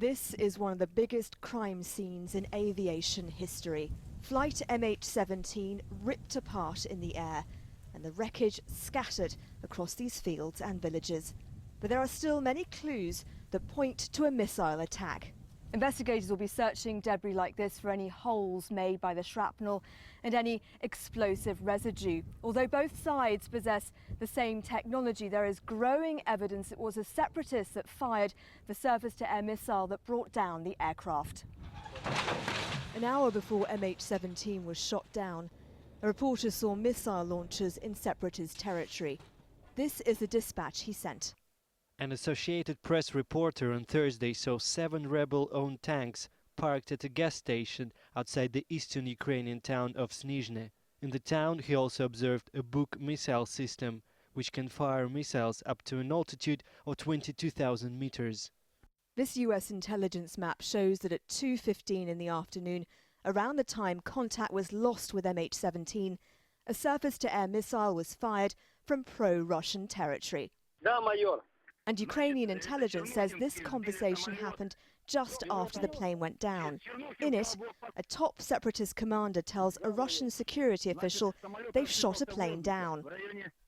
This is one of the biggest crime scenes in aviation history. Flight MH17 ripped apart in the air and the wreckage scattered across these fields and villages. But there are still many clues that point to a missile attack. Investigators will be searching debris like this for any holes made by the shrapnel and any explosive residue. Although both sides possess the same technology, there is growing evidence it was a separatist that fired the surface-to-air missile that brought down the aircraft. An hour before MH17 was shot down, a reporter saw missile launchers in separatist territory. This is the dispatch he sent. An Associated Press reporter on Thursday saw 7 rebel-owned tanks parked at a gas station outside the eastern Ukrainian town of Snizhne. In the town, he also observed a Buk missile system, which can fire missiles up to an altitude of 22,000 meters. This US intelligence map shows that at 2:15 in the afternoon, around the time contact was lost with MH17, a surface-to-air missile was fired from pro-Russian territory. And Ukrainian intelligence says this conversation happened just after the plane went down. In it, a top separatist commander tells a Russian security official they've shot a plane down.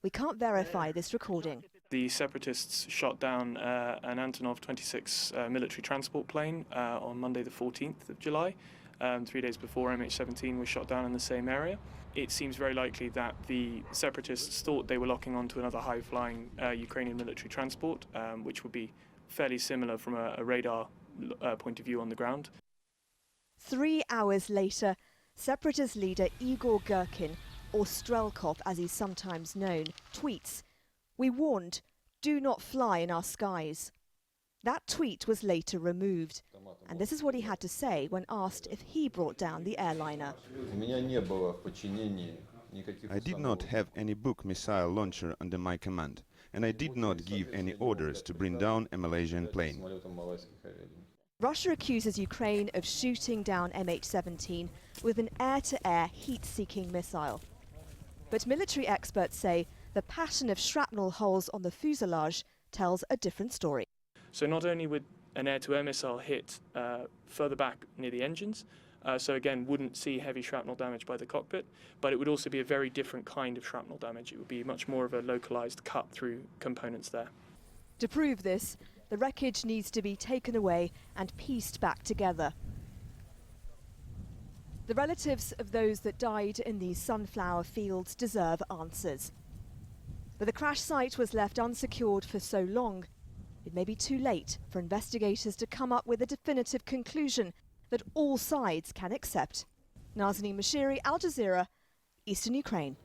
We can't verify this recording. The separatists shot down an Antonov 26 military transport plane on Monday the 14th of July, 3 days before MH17 was shot down in the same area. It seems very likely that the separatists thought they were locking onto another high-flying Ukrainian military transport, which would be fairly similar from a radar point of view on the ground. 3 hours later, separatist leader Igor Girkin, or Strelkov as he's sometimes known, tweets, "We warned, do not fly in our skies." That tweet was later removed, and this is what he had to say when asked if he brought down the airliner. I did not have any Buk missile launcher under my command, and I did not give any orders to bring down a Malaysian plane. Russia accuses Ukraine of shooting down MH17 with an air-to-air heat-seeking missile. But military experts say the pattern of shrapnel holes on the fuselage tells a different story. So not only would an air-to-air missile hit further back near the engines, so again wouldn't see heavy shrapnel damage by the cockpit, but it would also be a very different kind of shrapnel damage. It would be much more of a localized cut through components there. To prove this, the wreckage needs to be taken away and pieced back together. The relatives of those that died in these sunflower fields deserve answers. But the crash site was left unsecured for so long, it may be too late for investigators to come up with a definitive conclusion that all sides can accept. Nazanin Mashiri, Al Jazeera, Eastern Ukraine.